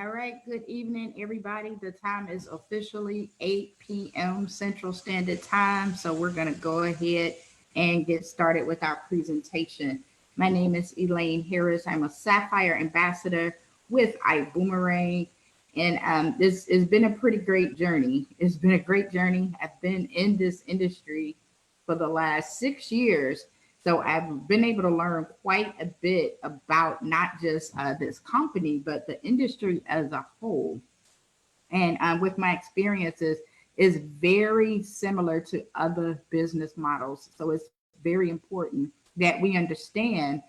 All right, good evening, everybody. The time is officially 8 p.m. Central Standard Time. So we're going to go ahead and get started with our presentation. My name is Elaine Harris. I'm a Sapphire Ambassador with Ibuumerang. And this has been a pretty great journey. It's been a great journey. I've been in this industry for the last 6 years. So I've been able to learn quite a bit about not just this company, but the industry as a whole. And with my experiences, is very similar to other business models. So it's very important that we understand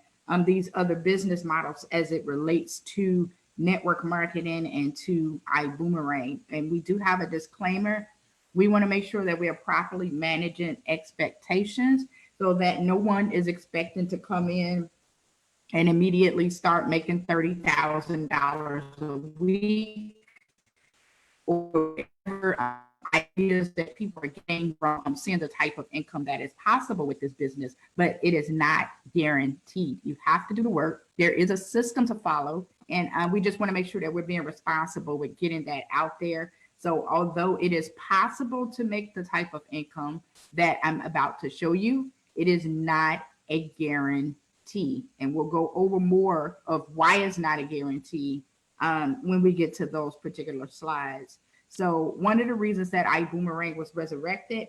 these other business models as it relates to network marketing and to iBoomerang. And we do have a disclaimer. We want to make sure that we are properly managing expectations so that no one is expecting to come in and immediately start making $30,000 a week or whatever ideas that people are getting from seeing the type of income that is possible with this business, but it is not guaranteed. You have to do the work. There is a system to follow, and we just want to make sure that we're being responsible with getting that out there. So although it is possible to make the type of income that I'm about to show you, it is not a guarantee. And we'll go over more of why it's not a guarantee when we get to those particular slides. So one of the reasons that Ibuumerang was resurrected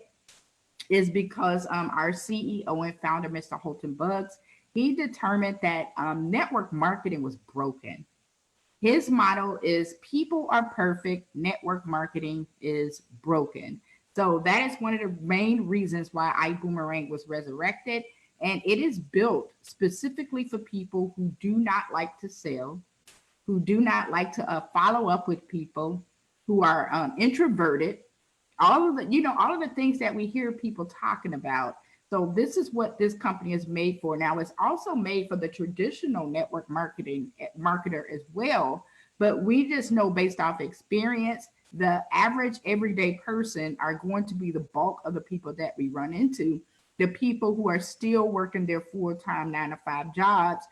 is because our CEO and founder, Mr. Halton Bugs, he determined that network marketing was broken. His motto is people are perfect, network marketing is broken. So that is one of the main reasons why Ibuumerang was resurrected. And it is built specifically for people who do not like to sell, who do not like to follow up with people, who are introverted, all of the, all of the things that we hear people talking about. So this is what this company is made for. Now it's also made for the traditional network marketer as well, but we just know based off experience, the average everyday person are going to be the bulk of the people that we run into, the people who are still working their full-time 9-to-5 jobs,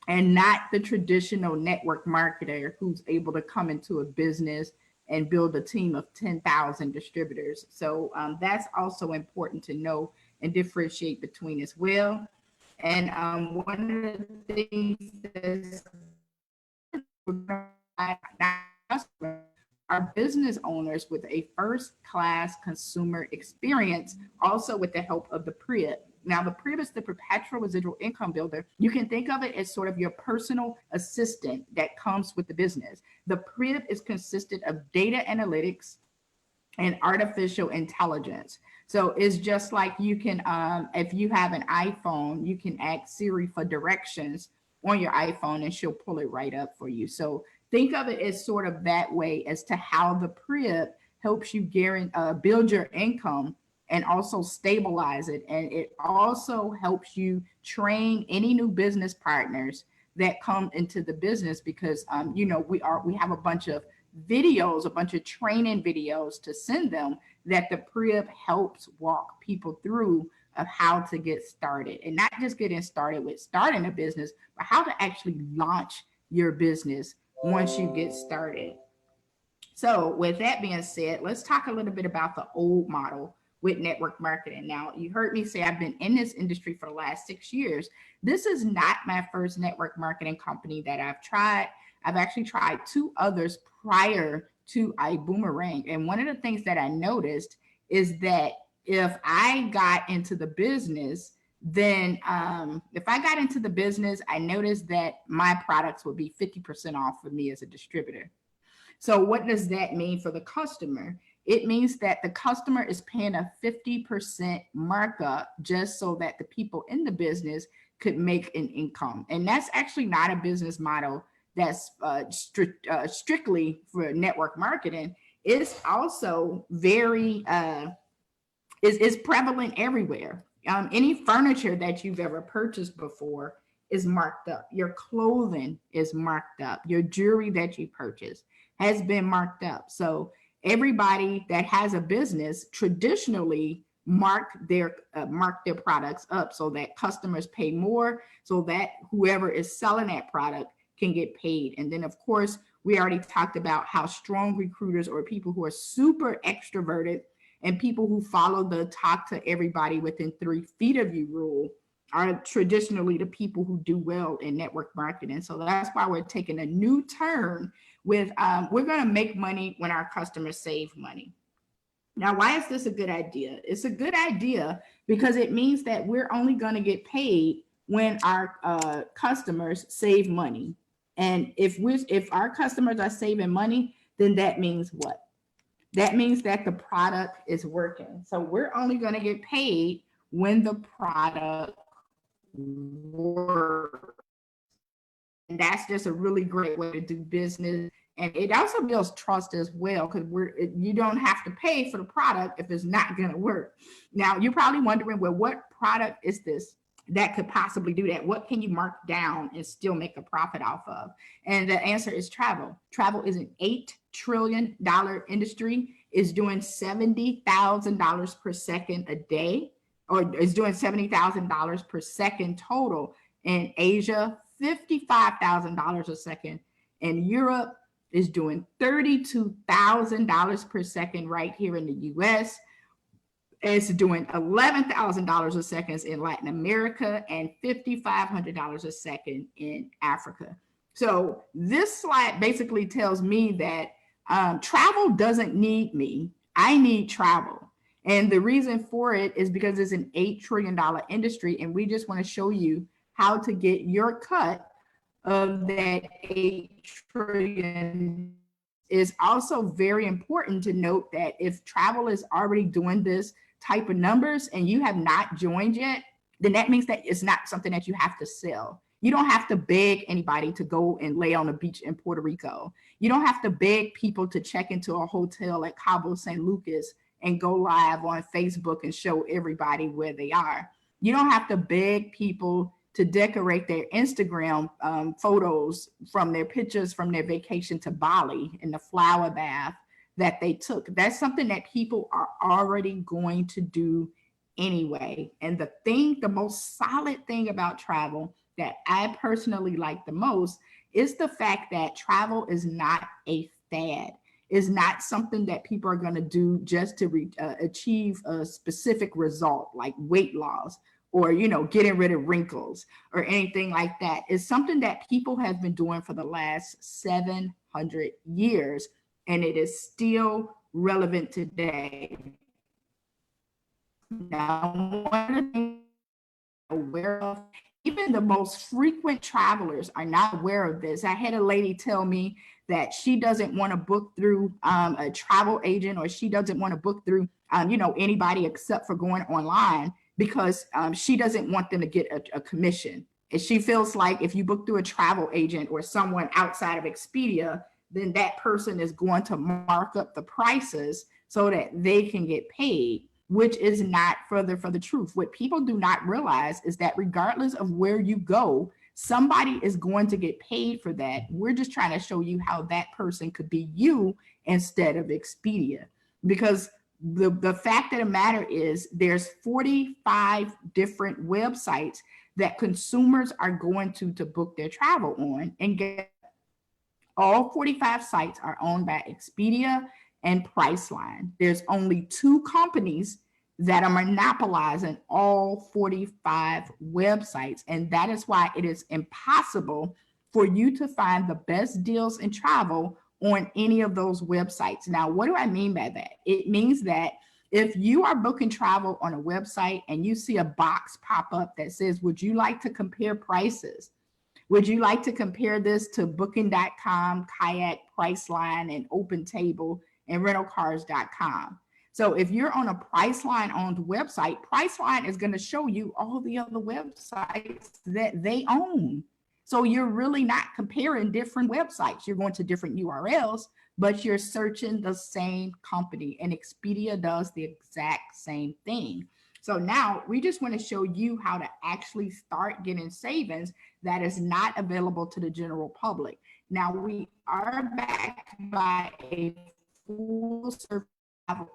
and not the traditional network marketer who's able to come into a business and build a team of 10,000 distributors. So that's also important to know and differentiate between as well. And one of the things that's our business owners with a first-class consumer experience, also with the help of the PRIB. Now, the PRIB is the perpetual residual income builder. You can think of it as sort of your personal assistant that comes with the business. The PRIB is consisted of data analytics and artificial intelligence. So it's just like you can, if you have an iPhone, you can ask Siri for directions on your iPhone and she'll pull it right up for you. So think of it as sort of that way as to how the PRIB helps you build your income and also stabilize it. And it also helps you train any new business partners that come into the business because, we have a bunch of videos, a bunch of training videos to send them that the PRIB helps walk people through of how to get started, and not just getting started with starting a business, but how to actually launch your business once you get started. So with that being said, let's talk a little bit about the old model with network marketing. Now, you heard me say I've been in this industry for the last 6 years. This is not my first network marketing company that I've tried. I've actually tried 2 others prior to Ibuumerang. And one of the things that I noticed is that if I got into the business, then if I got into the business, I noticed that my products would be 50% off for me as a distributor. So what does that mean for the customer? It means that the customer is paying a 50% markup just so that the people in the business could make an income. And that's actually not a business model that's strictly for network marketing. It's also very, is prevalent everywhere. Any furniture that you've ever purchased before is marked up. Your clothing is marked up. Your jewelry that you purchase has been marked up. So everybody that has a business traditionally mark their products up so that customers pay more, so that whoever is selling that product can get paid. And then of course, we already talked about how strong recruiters or people who are super extroverted and people who follow the talk to everybody within 3 feet of you rule are traditionally the people who do well in network marketing. So that's why we're taking a new turn with, we're going to make money when our customers save money. Now, why is this a good idea? It's a good idea because it means that we're only going to get paid when our customers save money. And if our customers are saving money, then that means what? That means that the product is working. So we're only going to get paid when the product works. And that's just a really great way to do business. And it also builds trust as well, because you don't have to pay for the product if it's not going to work. Now, you're probably wondering, well, what product is this that could possibly do that? What can you mark down and still make a profit off of? And the answer is travel. Travel is an $8 trillion industry, is doing $70,000 per second a day, or is doing $70,000 per second total. In Asia, $55,000 a second. In Europe, is doing $32,000 per second right here in the US. It's doing $11,000 a second in Latin America and $5,500 a second in Africa. So this slide basically tells me that travel doesn't need me. I need travel. And the reason for it is because it's an $8 trillion industry, and we just want to show you how to get your cut of that 8 trillion. Is also very important to note that if travel is already doing this type of numbers and you have not joined yet, then that means that it's not something that you have to sell. You don't have to beg anybody to go and lay on a beach in Puerto Rico. You don't have to beg people to check into a hotel at Cabo San Lucas and go live on Facebook and show everybody where they are. You don't have to beg people to decorate their Instagram photos from their pictures from their vacation to Bali in the flower bath that they took. That's something that people are already going to do anyway. And the most solid thing about travel that I personally like the most is the fact that travel is not a fad. Is not something that people are going to do just to achieve a specific result like weight loss or, getting rid of wrinkles or anything like that. It's something that people have been doing for the last 700 years, and it is still relevant today. Now, one of the things I'm aware of, even the most frequent travelers are not aware of this. I had a lady tell me that she doesn't want to book through a travel agent, or she doesn't want to book through, anybody except for going online, because she doesn't want them to get a commission. And she feels like if you book through a travel agent or someone outside of Expedia, then that person is going to mark up the prices so that they can get paid, which is not further for the truth. What people do not realize is that regardless of where you go, somebody is going to get paid for that. We're just trying to show you how that person could be you instead of Expedia. Because the fact of the matter is there's 45 different websites that consumers are going to book their travel on. And all 45 sites are owned by Expedia and Priceline. There's only 2 companies that are monopolizing all 45 websites. And that is why it is impossible for you to find the best deals in travel on any of those websites. Now, what do I mean by that? It means that if you are booking travel on a website and you see a box pop up that says, would you like to compare prices? Would you like to compare this to booking.com, Kayak, Priceline, and OpenTable, and rentalcars.com? So if you're on a Priceline owned website, Priceline is going to show you all the other websites that they own. So you're really not comparing different websites. You're going to different URLs, but you're searching the same company, and Expedia does the exact same thing. So now we just want to show you how to actually start getting savings that is not available to the general public. Now, we are backed by a full service travel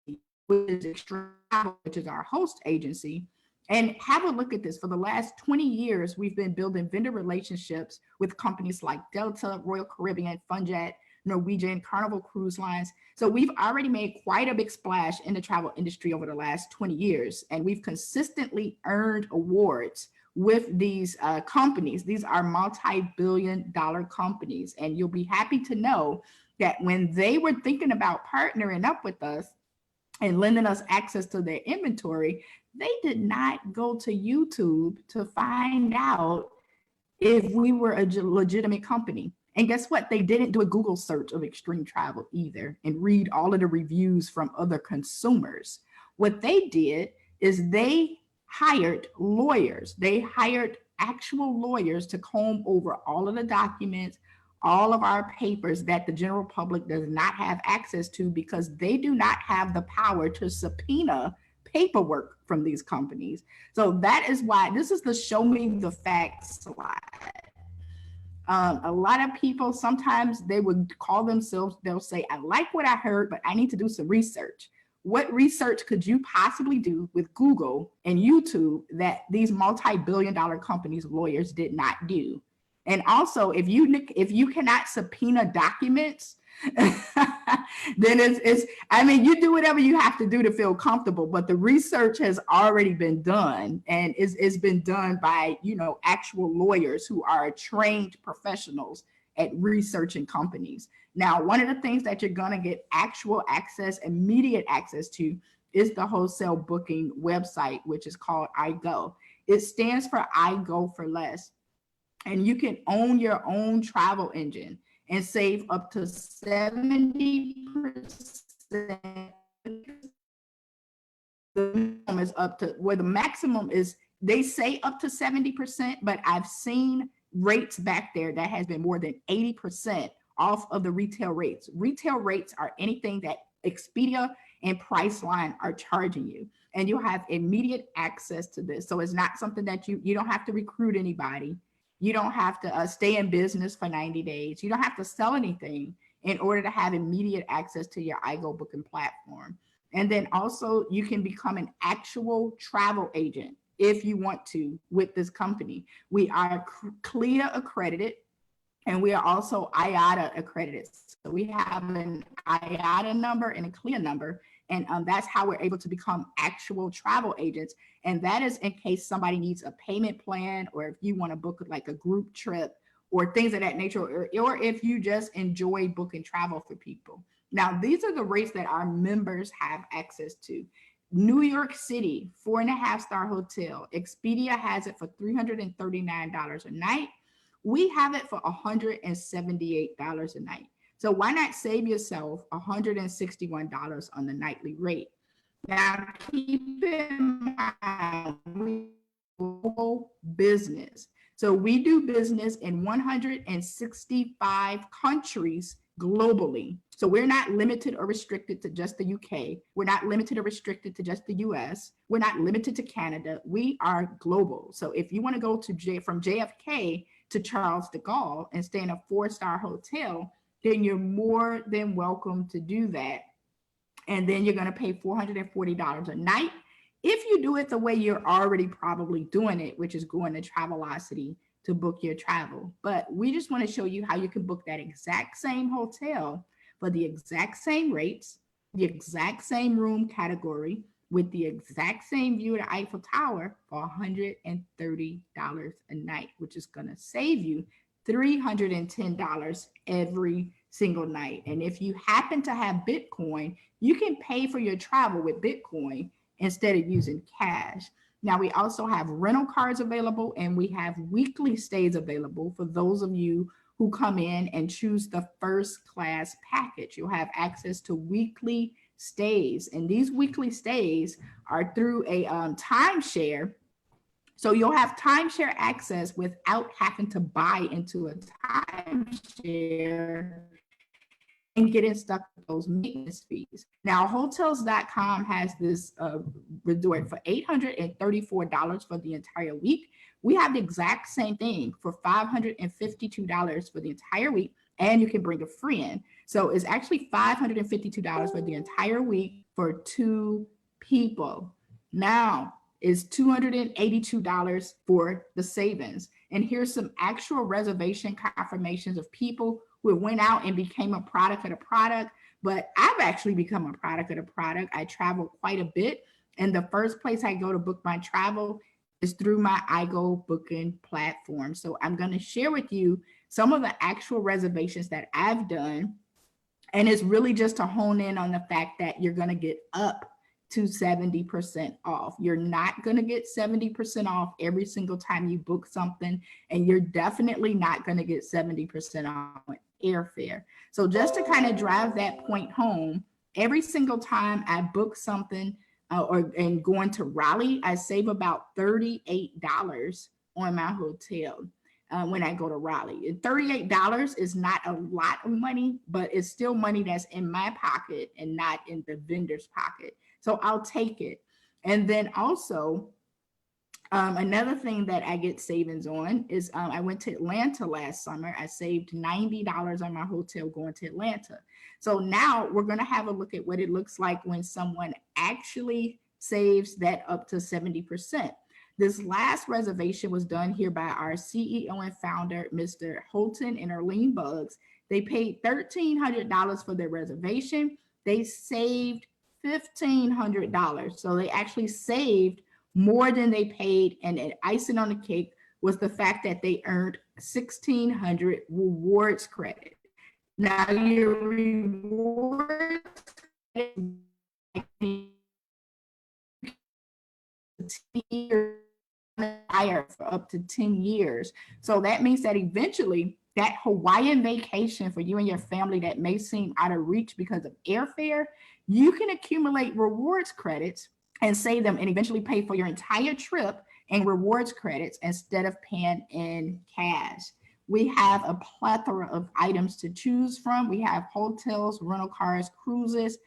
agency, which is Extreme Travel, which is our host agency. And have a look at this. For the last 20 years, we've been building vendor relationships with companies like Delta, Royal Caribbean, Funjet, Norwegian, Carnival Cruise Lines. So we've already made quite a big splash in the travel industry over the last 20 years. And we've consistently earned awards with these companies. These are multi-billion-dollar companies. And you'll be happy to know that when they were thinking about partnering up with us and lending us access to their inventory, they did not go to YouTube to find out if we were a legitimate company. And guess what? They didn't do a Google search of Extreme Travel either and read all of the reviews from other consumers. What they did is they hired lawyers. They hired actual lawyers to comb over all of the documents, all of our papers that the general public does not have access to, because they do not have the power to subpoena paperwork from these companies. So that is why this is the show me the facts slide. A lot of people, sometimes they would call themselves, they'll say, I like what I heard, but I need to do some research. What research could you possibly do with Google and YouTube that these multi-billion-dollar companies' lawyers did not do? And also, if you cannot subpoena documents, then I mean, you do whatever you have to do to feel comfortable, but the research has already been done, and it's been done by, actual lawyers who are trained professionals at researching companies. Now, one of the things that you're going to get actual access, immediate access to, is the wholesale booking website, which is called iGo. It stands for I Go for Less. And you can own your own travel engine and save up to 70%. The minimum is up to, where the maximum is, they say up to 70%, but I've seen rates back there that has been more than 80% off of the retail rates. Retail rates are anything that Expedia and Priceline are charging you, and you'll have immediate access to this. So it's not something that you don't have to recruit anybody. You don't have to stay in business for 90 days. You don't have to sell anything in order to have immediate access to your iGo booking platform. And then also you can become an actual travel agent if you want to with this company. We are CLIA accredited, and we are also IATA accredited. So we have an IATA number and a CLIA number, and that's how we're able to become actual travel agents. And that is in case somebody needs a payment plan, or if you want to book like a group trip or things of that nature, or if you just enjoy booking travel for people. Now, these are the rates that our members have access to. New York City, 4.5-star hotel. Expedia has it for $339 a night. We have it for $178 a night. So why not save yourself $161 on the nightly rate? Now, keep in mind, we do business. So we do business in 165 countries globally. So we're not limited or restricted to just the UK. We're not limited or restricted to just the US. We're not limited to Canada. We are global. So if you want to go to from JFK to Charles de Gaulle and stay in a 4-star hotel, then you're more than welcome to do that. And then you're going to pay $440 a night. If you do it the way you're already probably doing it, which is going to Travelocity to book your travel. But we just want to show you how you can book that exact same hotel for the exact same rates, the exact same room category, with the exact same view of the Eiffel Tower for $130 a night, which is going to save you $310 every single night. And if you happen to have Bitcoin, you can pay for your travel with Bitcoin instead of using cash. Now, we also have rental cars available, and we have weekly stays available for those of you who come in and choose the first class package. You'll have access to weekly stays, and these weekly stays are through a timeshare. So you'll have timeshare access without having to buy into a timeshare and getting stuck with those maintenance fees. Now, hotels.com has this resort for $834 for the entire week. We have the exact same thing for $552 for the entire week, and you can bring a friend. So it's actually $552 for the entire week for 2 people. Now, is $282 for the savings. And here's some actual reservation confirmations of people who went out and became a product of the product. But I've actually become a product of the product. I travel quite a bit, and the first place I go to book my travel is through my iGo booking platform. So I'm going to share with you some of the actual reservations that I've done. And it's really just to hone in on the fact that you're going to get up to 70% off. You're not going to get 70% off every single time you book something, and you're definitely not going to get 70% off on airfare. So just to kind of drive that point home, every single time I book something and going to Raleigh, I save about $38 on my hotel when I go to Raleigh. And $38 is not a lot of money, but it's still money that's in my pocket and not in the vendor's pocket. So I'll take it. And then also, another thing that I get savings on is I went to Atlanta last summer. I saved $90 on my hotel going to Atlanta. So now we're going to have a look at what it looks like when someone actually saves that up to 70%. This last reservation was done here by our CEO and founder, Mr. Halton and Elaine Buggs. They paid $1,300 for their reservation. They saved $1,500. So they actually saved more than they paid. And an icing on the cake was the fact that they earned 1,600 rewards credit. Now, your rewards for up to 10 years. So that means that eventually that Hawaiian vacation for you and your family that may seem out of reach because of airfare, you can accumulate rewards credits and save them and eventually pay for your entire trip in rewards credits instead of paying in cash. We have a plethora of items to choose from. We have hotels, rental cars, cruises,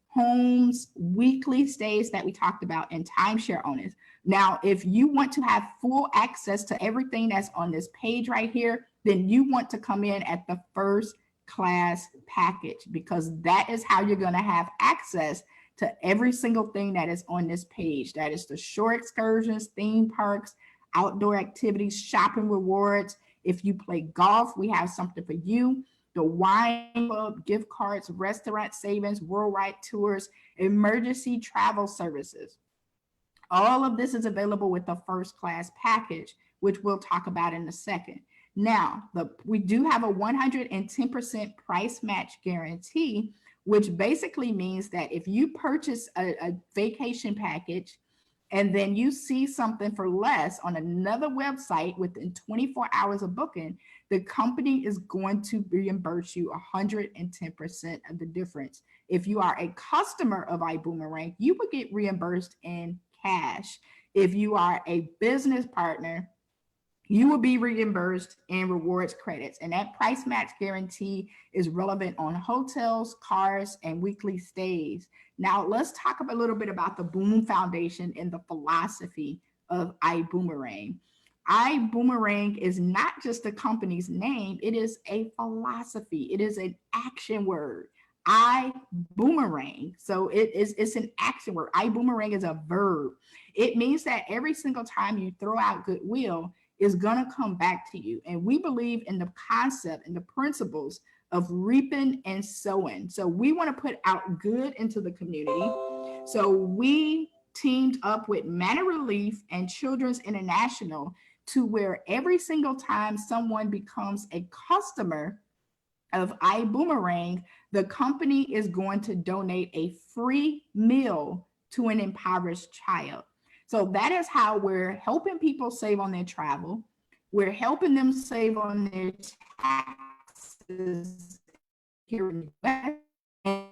homes, weekly stays that we talked about, and timeshare owners. Now, if you want to have full access to everything that's on this page right here, then you want to come in at the first class package, because that is how you're going to have access to every single thing that is on this page. That is the shore excursions, theme parks, outdoor activities, shopping rewards. If you play golf, we have something for you. The wine club, gift cards, restaurant savings, worldwide tours, emergency travel services. All of this is available with the first class package, which we'll talk about in a second. Now, we do have a 110% price match guarantee, which basically means that if you purchase a vacation package and then you see something for less on another website within 24 hours of booking, the company is going to reimburse you 110% of the difference. If you are a customer of Ibuumerang, you will get reimbursed in cash. If you are a business partner, you will be reimbursed in rewards credits. And that price match guarantee is relevant on hotels, cars, and weekly stays. Now, let's talk a little bit about the Boom Foundation and the philosophy of Ibuumerang. Ibuumerang is not just the company's name, it is a philosophy. It is an action word. Boomerang. So it's an action word. Boomerang is a verb. It means that every single time you throw out goodwill, is going to come back to you. And we believe in the concept and the principles of reaping and sowing. So we want to put out good into the community. So we teamed up with Manna Relief and Children's International to where every single time someone becomes a customer of Ibuumerang, the company is going to donate a free meal to an impoverished child. So that is how we're helping people save on their travel. We're helping them save on their taxes here in the US, and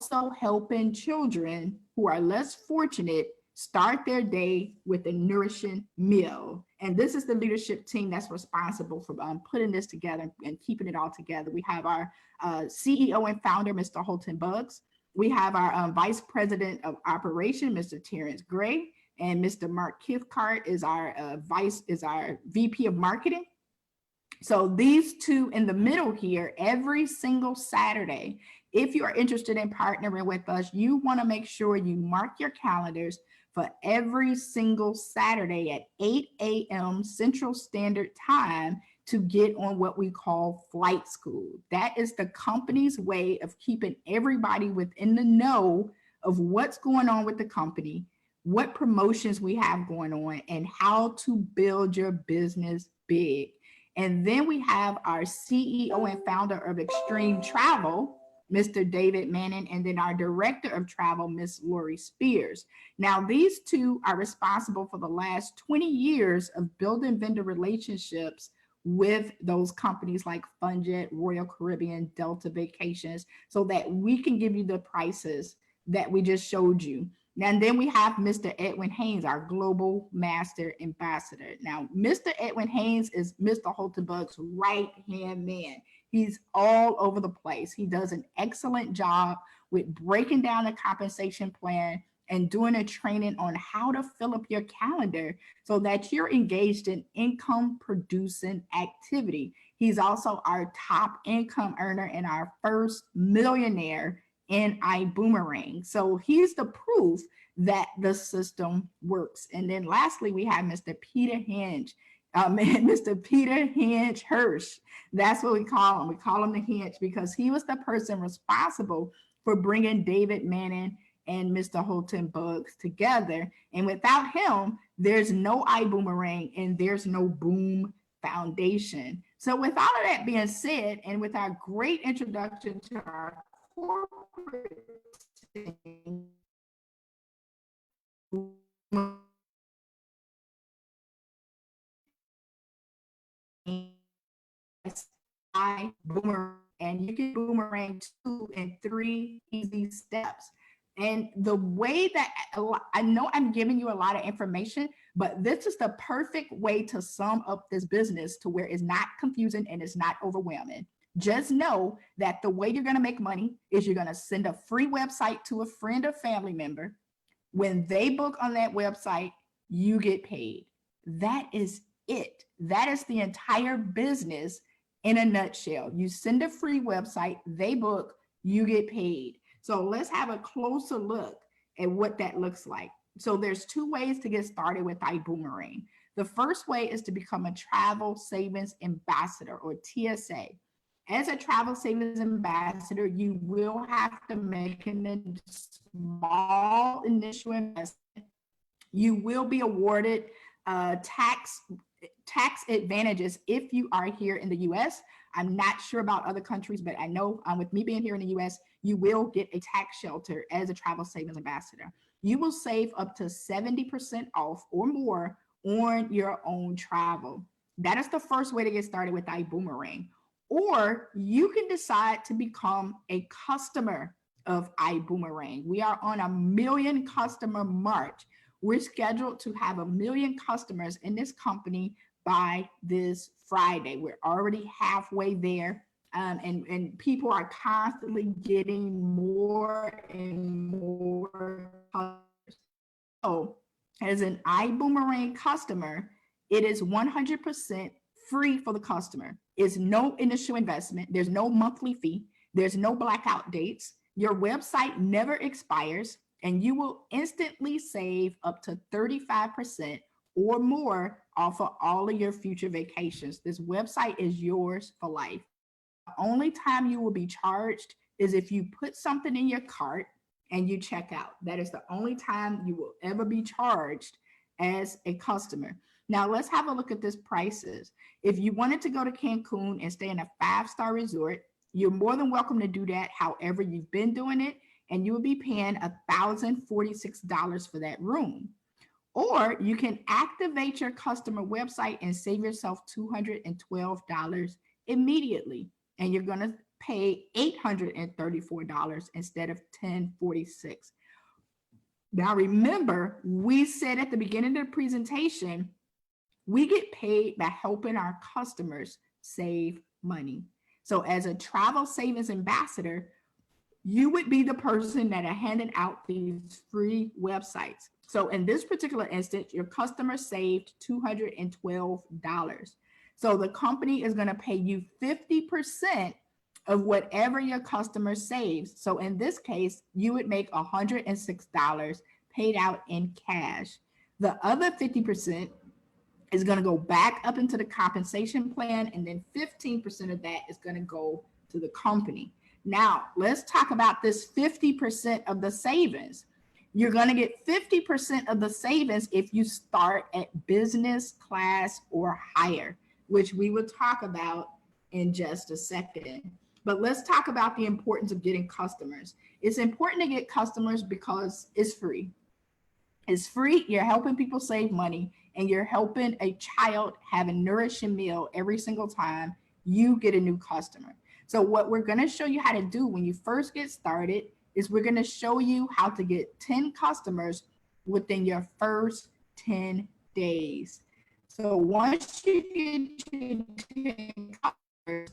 also helping children who are less fortunate start their day with a nourishing meal. And this is the leadership team that's responsible for putting this together and keeping it all together. We have our CEO and founder, Mr. Halton Buggs. We have our Vice President of Operation, Mr. Terrence Gray. And Mr. Mark Kithcart is our VP of Marketing. So these two in the middle here, every single Saturday, if you are interested in partnering with us, you want to make sure you mark your calendars for every single Saturday at 8 a.m. Central Standard Time to get on what we call flight school. That is the company's way of keeping everybody within the know of what's going on with the company, what promotions we have going on, and how to build your business big. And then we have our CEO and founder of Extreme Travel, Mr. David Manning, and then our director of travel, Miss Lori Spears. Now, these two are responsible for the last 20 years of building vendor relationships with those companies like Funjet, Royal Caribbean, Delta Vacations, so that we can give you the prices that we just showed you. And then we have Mr. Edwin Haynes, our global master ambassador. Now, Mr. Edwin Haynes is Mr. Halton Buggs' right-hand man. He's all over the place. He does an excellent job with breaking down the compensation plan and doing a training on how to fill up your calendar so that you're engaged in income producing activity. He's also our top income earner and our first millionaire in Ibuumerang. So he's the proof that the system works. And then lastly, we have Mr. Peter Hinge. Mr. Peter Hinge Hirsch. That's what we call him. We call him the Hinge because he was the person responsible for bringing David Manning and Mr. Halton Bugs together. And without him, there's no Ibuumerang and there's no Boom Foundation. So with all of that being said, and with our great introduction to our corporate team, Boomerang, and you can boomerang 2 and 3 easy steps. And the way that I know I'm giving you a lot of information, but this is the perfect way to sum up this business to where it's not confusing and it's not overwhelming. Just know that the way you're going to make money is you're going to send a free website to a friend or family member. When they book on that website, you get paid. That is it. That is the entire business in a nutshell. You send a free website, they book, you get paid. So let's have a closer look at what that looks like. So there's 2 ways to get started with Ibuumerang. The first way is to become a travel savings ambassador or TSA. As a travel savings ambassador, you will have to make a small initial investment. You will be awarded tax advantages if you are here in the US. I'm not sure about other countries, but I know with me being here in the US, you will get a tax shelter as a travel savings ambassador. You will save up to 70% off or more on your own travel. That is the first way to get started with Ibuumerang. Or you can decide to become a customer of Ibuumerang. We are on a 1 million customer march. We're scheduled to have 1 million customers in this company by this Friday. We're already halfway there. And people are constantly getting more and more customers. So as an Ibuumerang customer, it is 100% free for the customer. It's no initial investment. There's no monthly fee. There's no blackout dates. Your website never expires, and you will instantly save up to 35% or more off of all of your future vacations. This website is yours for life. The only time you will be charged is if you put something in your cart and you check out. That is the only time you will ever be charged as a customer. Now let's have a look at this prices. If you wanted to go to Cancun and stay in a 5-star resort, you're more than welcome to do that however you've been doing it, and you will be paying $1,046 for that room. Or you can activate your customer website and save yourself $212 immediately. And you're going to pay $834 instead of $1,046. Now, remember, we said at the beginning of the presentation, we get paid by helping our customers save money. So as a travel savings ambassador, you would be the person that are handing out these free websites. So in this particular instance, your customer saved $212. So the company is going to pay you 50% of whatever your customer saves. So in this case, you would make $106 paid out in cash. The other 50% is going to go back up into the compensation plan, and then 15% of that is going to go to the company. Now, let's talk about this 50% of the savings. You're going to get 50% of the savings if you start at business class or higher, which we will talk about in just a second. But let's talk about the importance of getting customers. It's important to get customers because it's free. It's free. You're helping people save money, and you're helping a child have a nourishing meal every single time you get a new customer. So what we're going to show you how to do when you first get started is we're going to show you how to get 10 customers within your first 10 days. So once you get your 10 customers,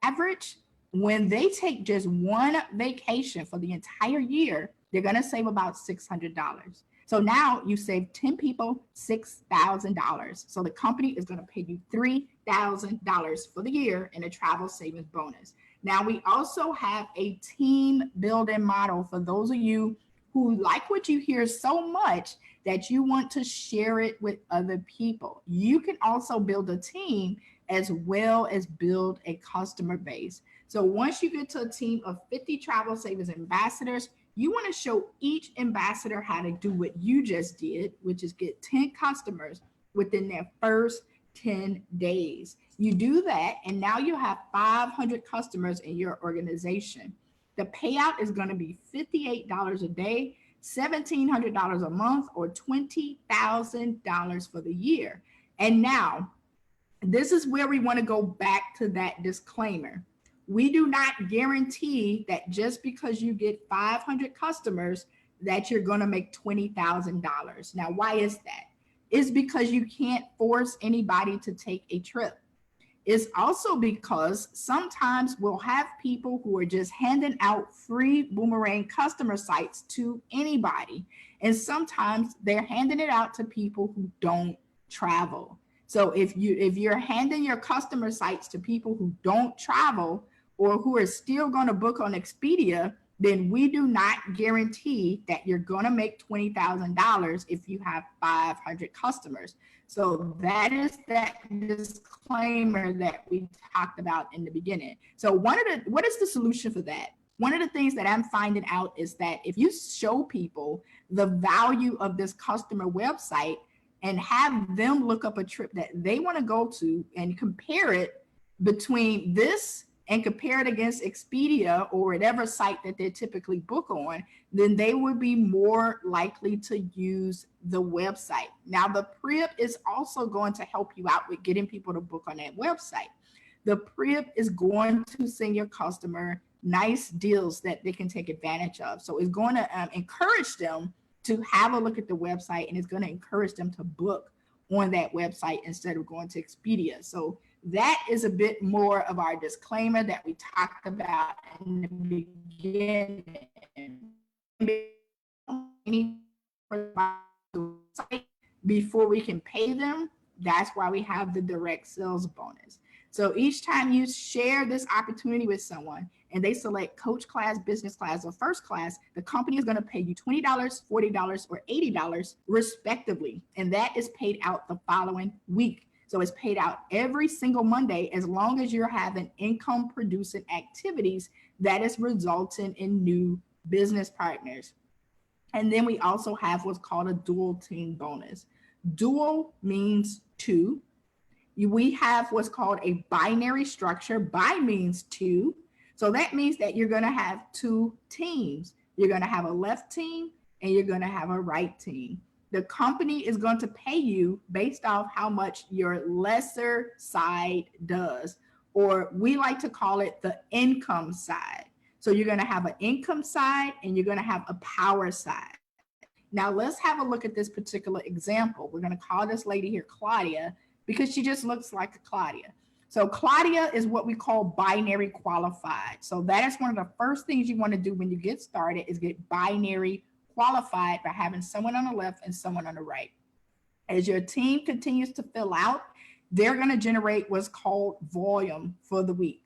average, when they take just one vacation for the entire year, they're going to save about $600. So now you save 10 people $6,000. So the company is going to pay you $3,000 for the year in a travel savings bonus. Now, we also have a team building model for those of you who like what you hear so much that you want to share it with other people. You can also build a team as well as build a customer base. So once you get to a team of 50 Travel Savers ambassadors, you want to show each ambassador how to do what you just did, which is get 10 customers within their first 10 days. You do that, and now you have 500 customers in your organization. The payout is going to be $58 a day, $1,700 a month, or $20,000 for the year. And now, this is where we want to go back to that disclaimer. We do not guarantee that just because you get 500 customers that you're going to make $20,000. Now, why is that? It's because you can't force anybody to take a trip. It's also because sometimes we'll have people who are just handing out free Boomerang customer sites to anybody. And sometimes they're handing it out to people who don't travel. So if you're handing your customer sites to people who don't travel or who are still going to book on Expedia, then we do not guarantee that you're going to make $20,000 if you have 500 customers. So that is that disclaimer that we talked about in the beginning. So what is the solution for that? One of the things that I'm finding out is that if you show people the value of this customer website and have them look up a trip that they want to go to and compare it between this and compare it against Expedia or whatever site that they typically book on, then they would be more likely to use the website. Now, the PRIP is also going to help you out with getting people to book on that website. The PRIP is going to send your customer nice deals that they can take advantage of. So it's going to encourage them to have a look at the website, and it's going to encourage them to book on that website instead of going to Expedia. So that is a bit more of our disclaimer that we talked about in the beginning. Before we can pay them, that's why we have the direct sales bonus. So each time you share this opportunity with someone and they select coach class, business class, or first class, the company is going to pay you $20, $40, or $80 respectively. And that is paid out the following week. So it's paid out every single Monday as long as you're having income producing activities that is resulting in new business partners. And then we also have what's called a dual team bonus. Dual means two. We have what's called a binary structure. Bi means two. So that means that you're going to have two teams. You're going to have a left team and you're going to have a right team. The company is going to pay you based off how much your lesser side does, or we like to call it the income side. So you're going to have an income side and you're going to have a power side. Now let's have a look at this particular example. We're going to call this lady here Claudia because she just looks like a Claudia. So Claudia is what we call binary qualified. So that is one of the first things you want to do when you get started is get binary qualified by having someone on the left and someone on the right. As your team continues to fill out, they're going to generate what's called volume for the week.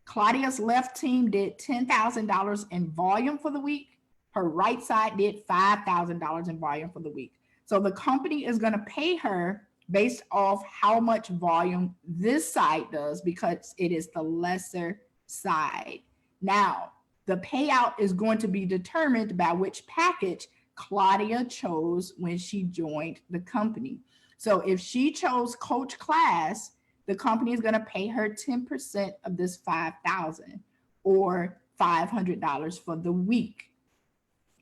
Claudia's left team did $10,000 in volume for the week. Her right side did $5,000 in volume for the week. So the company is going to pay her based off how much volume this side does because it is the lesser side. Now, the payout is going to be determined by which package Claudia chose when she joined the company. So if she chose coach class, the company is going to pay her 10% of this $5,000 or $500 for the week.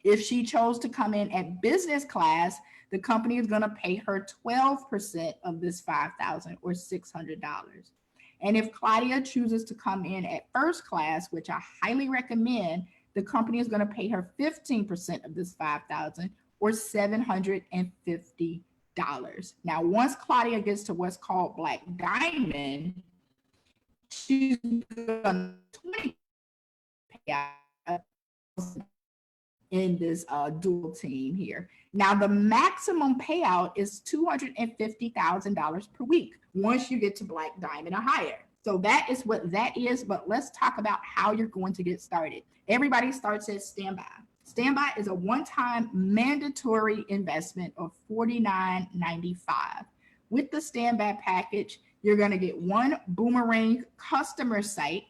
If she chose to come in at business class, the company is going to pay her 12% of this $5,000 or $600. And if Claudia chooses to come in at first class, which I highly recommend, the company is going to pay her 15% of this $5,000 or $750. Now, once Claudia gets to what's called Black Diamond, she's going to pay out in this dual team here. Now, the maximum payout is $250,000 per week once you get to Black Diamond or higher. So that is what that is. But let's talk about how you're going to get started. Everybody starts at standby. Standby is a one-time mandatory investment of $49.95. With the standby package, you're going to get one Boomerang customer site.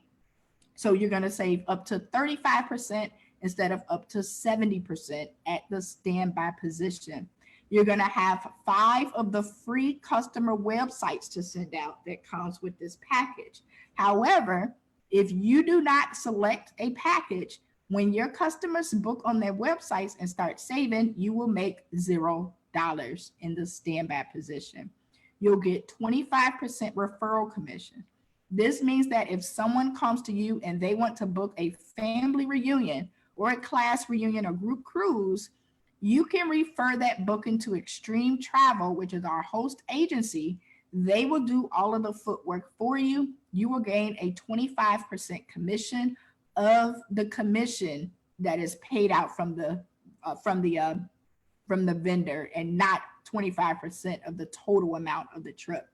So you're going to save up to 35% instead of up to 70% at the standby position. You're going to have 5 of the free customer websites to send out that comes with this package. However, if you do not select a package, when your customers book on their websites and start saving, you will make $0 in the standby position. You'll get 25% referral commission. This means that if someone comes to you and they want to book a family reunion or a class reunion or group cruise, you can refer that booking to Extreme Travel, which is our host agency. They will do all of the footwork for you. You will gain a 25% commission of the commission that is paid out from the vendor, and not 25% of the total amount of the trip.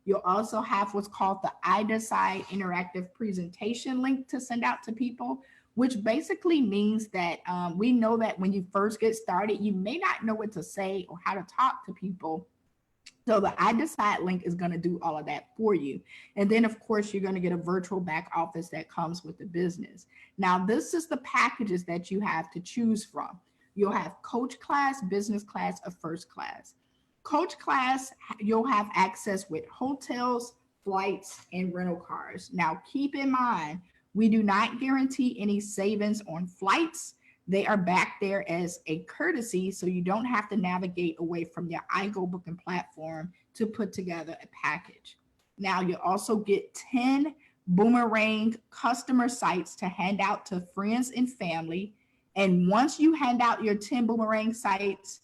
You'll also have what's called the I Decide interactive presentation link to send out to people, which basically means that we know that when you first get started, you may not know what to say or how to talk to people. So the I Decide link is going to do all of that for you. And then, of course, you're going to get a virtual back office that comes with the business. Now, this is the packages that you have to choose from. You'll have coach class, business class, or first class. Coach class, you'll have access with hotels, flights, and rental cars. Now, keep in mind, we do not guarantee any savings on flights. They are back there as a courtesy, so you don't have to navigate away from your iGo booking platform to put together a package. Now, you also get 10 Boomerang customer sites to hand out to friends and family. And once you hand out your 10 Boomerang sites,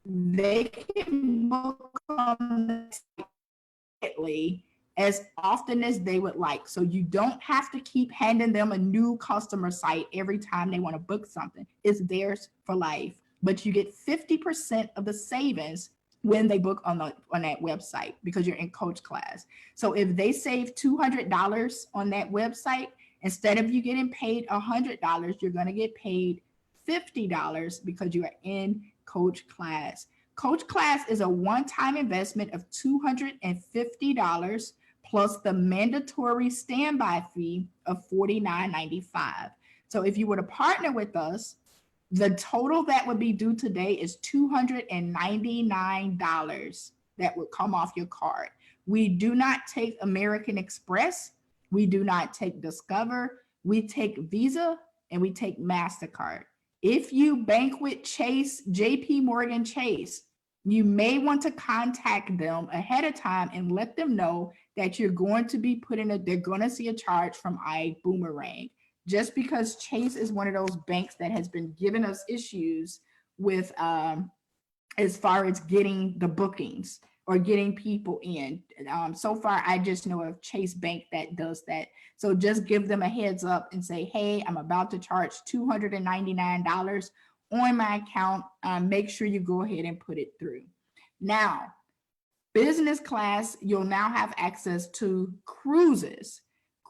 they can book on the site immediately as often as they would like. So you don't have to keep handing them a new customer site every time they want to book something. It's theirs for life. But you get 50% of the savings when they book on that website because you're in coach class. So if they save $200 on that website, instead of you getting paid $100, you're going to get paid $50 because you are in coach class. Coach class is a one-time investment of $250 plus the mandatory standby fee of $49.95. So if you were to partner with us, the total that would be due today is $299 that would come off your card. We do not take American Express. We do not take Discover. We take Visa and we take MasterCard. If you bank with Chase, JP Morgan Chase, you may want to contact them ahead of time and let them know that you're going to be they're going to see a charge from Ibuumerang. Just because Chase is one of those banks that has been giving us issues with as far as getting the bookings or getting people in. So far, I just know of Chase Bank that does that. So just give them a heads up and say, hey, I'm about to charge $299 on my account. Make sure you go ahead and put it through. Now, business class, you'll now have access to cruises.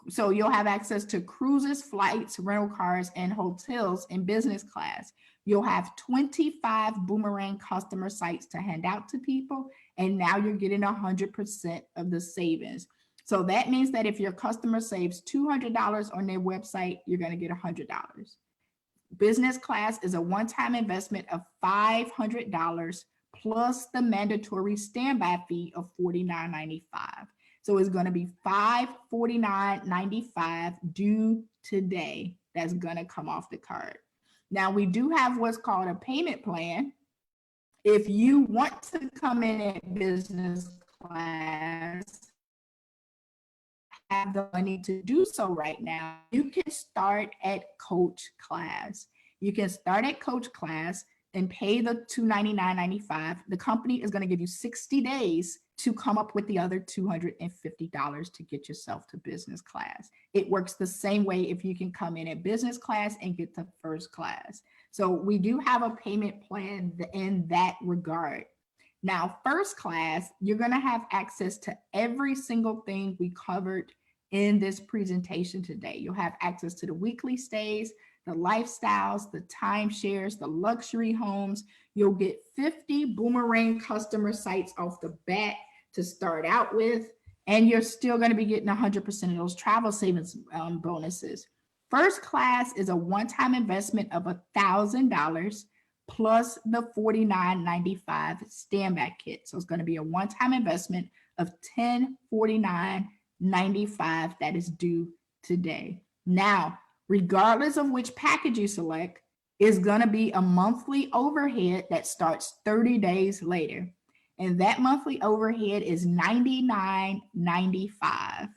So you'll have access to cruises, flights, rental cars, and hotels in business class. You'll have 25 Boomerang customer sites to hand out to people. And now you're getting 100% of the savings. So that means that if your customer saves $200 on their website, you're going to get $100. Business class is a one-time investment of $500 plus the mandatory standby fee of $49.95. So it's going to be $549.95 due today. That's going to come off the card. Now, we do have what's called a payment plan. If you want to come in at business class, have the money to do so right now, you can start at coach class. You can start at coach class and pay the $299.95. The company is going to give you 60 days to come up with the other $250 to get yourself to business class. It works the same way if you can come in at business class and get to first class. So we do have a payment plan in that regard. Now, first class, you're going to have access to every single thing we covered in this presentation today. You'll have access to the weekly stays, the lifestyles, the timeshares, the luxury homes. You'll get 50 Boomerang customer sites off the bat to start out with, and you're still going to be getting 100% of those travel savings bonuses. First class is a one-time investment of $1,000 plus the $49.95 standback kit. So it's going to be a one-time investment of $1,049.95 that is due today. Now, regardless of which package you select, is going to be a monthly overhead that starts 30 days later. And that monthly overhead is $99.95.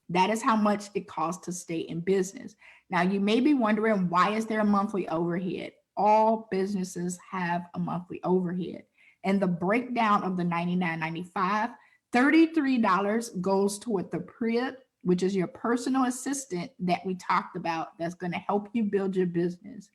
That is how much it costs to stay in business. Now, you may be wondering, why is there a monthly overhead? All businesses have a monthly overhead. And the breakdown of the $99.95, $33 goes toward the PRIP, which is your personal assistant that we talked about that's going to help you build your business.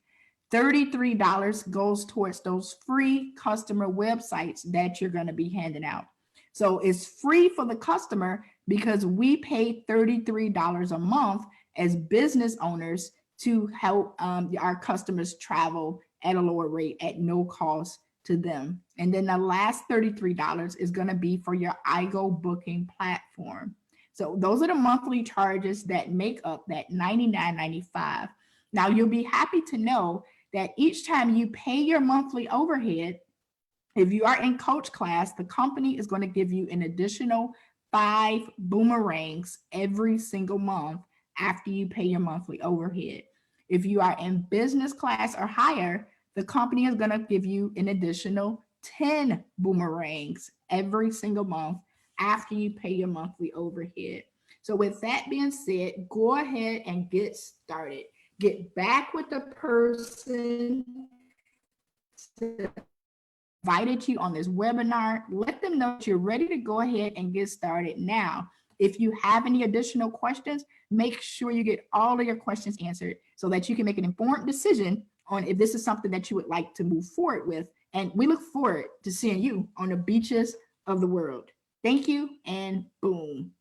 $33 goes towards those free customer websites that you're going to be handing out. So it's free for the customer because we pay $33 a month as business owners to help our customers travel at a lower rate at no cost to them. And then the last $33 is going to be for your iGo booking platform. So those are the monthly charges that make up that $99.95. Now, you'll be happy to know that each time you pay your monthly overhead, if you are in coach class, the company is going to give you an additional 5 boomerangs every single month after you pay your monthly overhead. If you are in business class or higher, the company is going to give you an additional 10 boomerangs every single month after you pay your monthly overhead. So with that being said, go ahead and get started. Get back with the person that invited you on this webinar. Let them know that you're ready to go ahead and get started now. If you have any additional questions, make sure you get all of your questions answered so that you can make an informed decision on if this is something that you would like to move forward with. And we look forward to seeing you on the beaches of the world. Thank you, and boom.